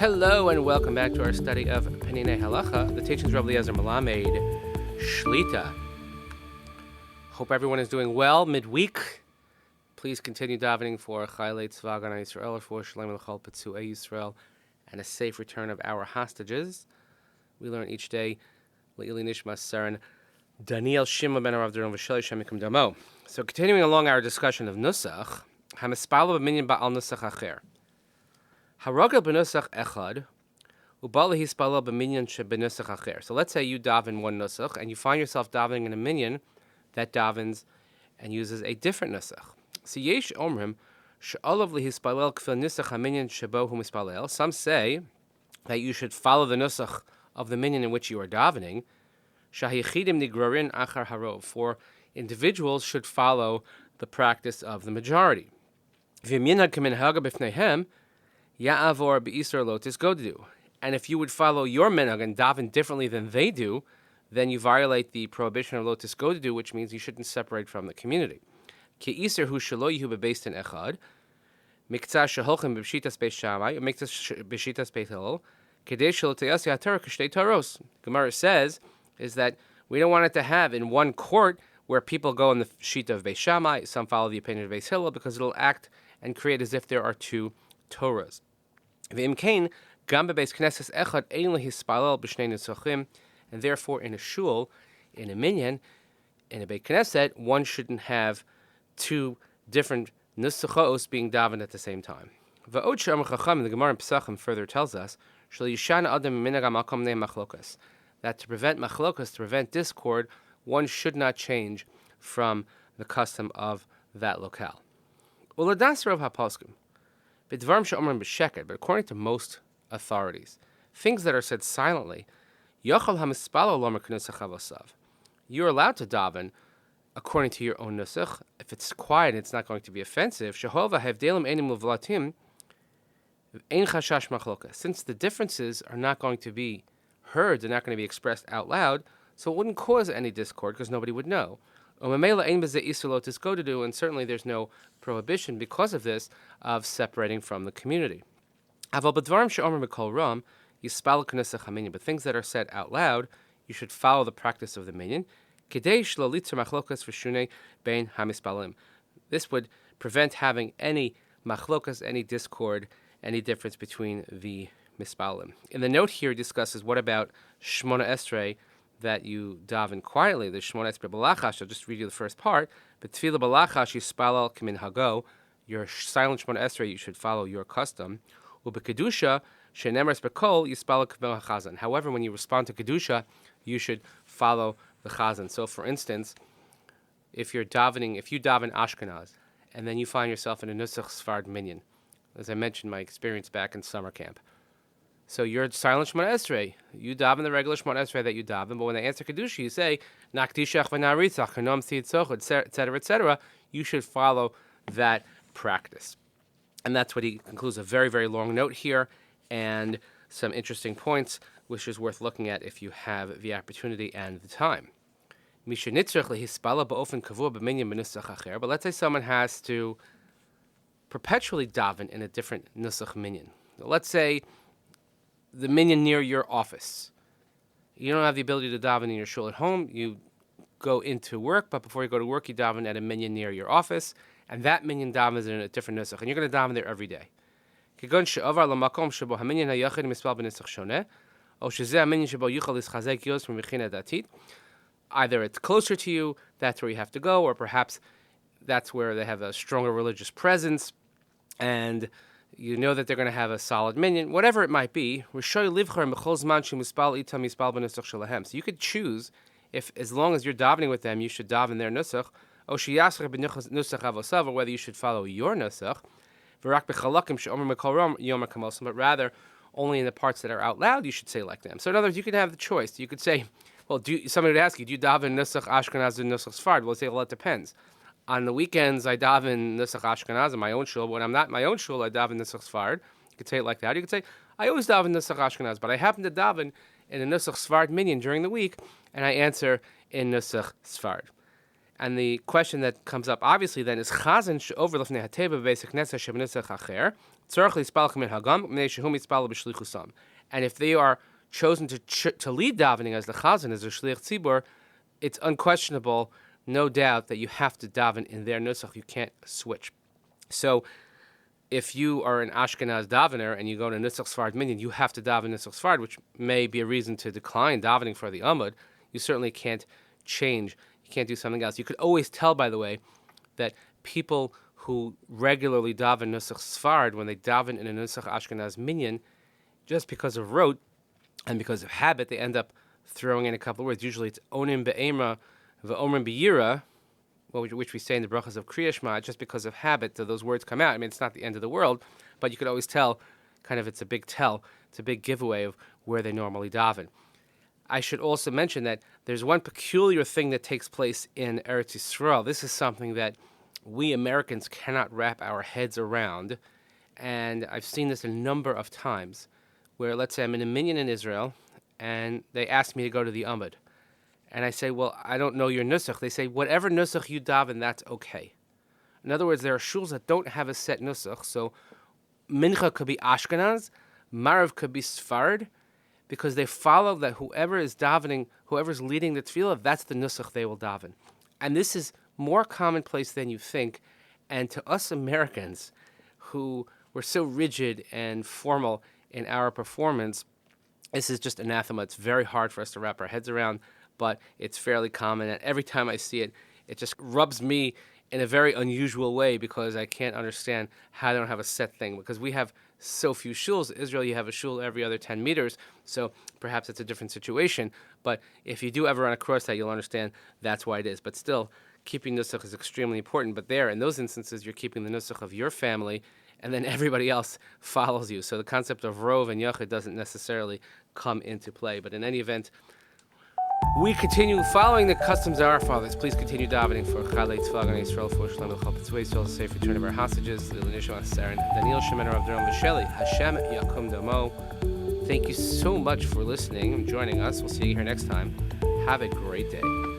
Hello and welcome back to our study of Peninei Halacha, the teachings of Rabbi Eliezer Melamed Shlita. Hope everyone is doing well midweek. Please continue davening for Chaylei Tzva Hagana Yisrael, for Shalom L'chol Petzuei Yisrael, and a safe return of our hostages. We learn each day Le'ili Nishmat Saren Daniel Shimon ben Arav Duron V'Sheli Shem Yikum Damo. So continuing along our discussion of Nusach, Hamispalo b'minyan ba'al Nusach acher. Harogel b'nusach echad, ubala hispalo b'minyan shebenusach acher. So let's say you daven one nusach, and you find yourself davening in a minyan that davens and uses a different nusach. So yesh omrim she'olav lihispalel kfil nusach haminyan shebo hu mispalel. Some say that you should follow the nusach of the minyan in which you are davening. Shahichidim nigrorin achar harov. For individuals should follow the practice of the majority. V'minhag k'minhaga b'fneihem. Ya'avor be'isur lotis godu. And if you would follow your minhag and daven differently than they do, then you violate the prohibition of lotis godu, which means you shouldn't separate from the community. Ke'isur hu shelo yihu bebeis din echad, miktzah sheholchem b'shitas beis Shammai, miktzah b'shitas beis Hillel, kedei shelo teyasi haTorah k'shtei taros. Gemara says is that we don't want it to have in one court where people go in the shita of beis Shammai, some follow the opinion of beis Hillel, because it'll act and create as if there are two Torahs. And therefore, in a shul, in a minyan, in a Beit Knesset, one shouldn't have two different nusachos being davened at the same time. The Gemara in Pesachim further tells us that to prevent machlokas, to prevent discord, one should not change from the custom of that locale. But according to most authorities, things that are said silently, you're allowed to daven according to your own nusach. If it's quiet, it's not going to be offensive. Since the differences are not going to be heard, they're not going to be expressed out loud, so it wouldn't cause any discord because nobody would know. And certainly there's no prohibition because of this of separating from the community. But things that are said out loud, you should follow the practice of the minyan. This would prevent having any machlokas, any discord, any difference between the mispalim. In the note here, it discusses what about Shmona Esrei, that you daven quietly, the Shmona Esrei Balachash. I'll just read you the first part. But Tefillah Balachash Yispalal Kimin Hago, your silent Shmona Esrei, you should follow your custom. Ubekedusha Shenemers Bekol Yispalal Kimin HaChazan. However, when you respond to Kedusha, you should follow the Chazan. So, for instance, if you daven Ashkenaz, and then you find yourself in a Nusach Sfard minyan, as I mentioned, my experience back in summer camp. So you're silent Shemona Esrei. You daven the regular Shemona Esrei that you daven, but when they answer Kedusha, you say, Naktishach v'naritzach, Hanom tzitzoch, etc., etc. You should follow that practice. And that's what he concludes, a very, very long note here, and some interesting points, which is worth looking at if you have the opportunity and the time. But let's say someone has to perpetually daven in a different Nusach minyan. Let's say the minyan near your office. You don't have the ability to daven in your shul at home. You go into work, but before you go to work, you daven at a minyan near your office, and that minyan davens in a different nusach, and you're going to daven there every day. Either it's closer to you, that's where you have to go, or perhaps that's where they have a stronger religious presence, and you know that they're going to have a solid minyan, whatever it might be. So you could choose, if as long as you're davening with them, you should daven their nusach, or whether you should follow your nusach, but rather only in the parts that are out loud you should say like them. So in other words, you could have the choice. You could say, well, somebody would ask you, do you daven nusach Ashkenaz and nusach Sfard? We'll say, well, it depends. On the weekends, I daven Nusach Ashkenaz in my own shul. When I'm not in my own shul, I daven Nusach Sfard. You could say it like that. You could say, I always daven Nusach Ashkenaz, but I happen to daven in a Nusach Sfard minyan during the week, and I answer in Nusach Sfard. And the question that comes up, obviously, then is Chazan she'over lefnei hateva b'beis haknesses shebenusach acher And if they are chosen to lead davening as the chazan, as a shliach tzibur, it's unquestionable, no doubt, that you have to daven in their nusach. You can't switch. So if you are an Ashkenaz davener and you go to Nusach Sfard minyan, you have to daven Nusach Sfard, which may be a reason to decline davening for the Amud. You certainly can't change. You can't do something else. You could always tell, by the way, that people who regularly daven Nusach Sfard, when they daven in a Nusach Ashkenaz minyan, just because of rote and because of habit, they end up throwing in a couple of words. Usually it's onim be'emra ve'omrim be'yira, which we say in the brachas of Kriya Shema, just because of habit, those words come out. I mean, it's not the end of the world, but you could always tell, kind of, it's a big tell, it's a big giveaway of where they normally daven. I should also mention that there's one peculiar thing that takes place in Eretz Yisrael. This is something that we Americans cannot wrap our heads around, and I've seen this a number of times, where, let's say, I'm in a minyan in Israel, and they ask me to go to the Amud. And I say, well, I don't know your nusach. They say, whatever nusach you daven, that's okay. In other words, there are shuls that don't have a set nusach. So mincha could be Ashkenaz, Marav could be Sfard, because they follow that whoever is davening, whoever's leading the tefillah, that's the nusach they will daven. And this is more commonplace than you think. And to us Americans, who were so rigid and formal in our performance, this is just anathema. It's very hard for us to wrap our heads around, but it's fairly common, and every time I see it, it just rubs me in a very unusual way, because I can't understand how they don't have a set thing, because we have so few shuls. In Israel, you have a shul every other 10 meters, so perhaps it's a different situation, but if you do ever run across that, you'll understand that's why it is. But still, keeping nusach is extremely important, but there, in those instances, you're keeping the nusach of your family, and then everybody else follows you. So the concept of rov and yachid doesn't necessarily come into play, but in any event, we continue following the customs of our fathers. Please continue davening for Chalei Tzvah Gan Yisrael, for Shalom Chapetz Yisrael, safe return of our hostages, Lil Nishmat Saren, Daniel Shemen Rav Durham Visheli, Hashem Yakum Damo. Thank you so much for listening and joining us. We'll see you here next time. Have a great day.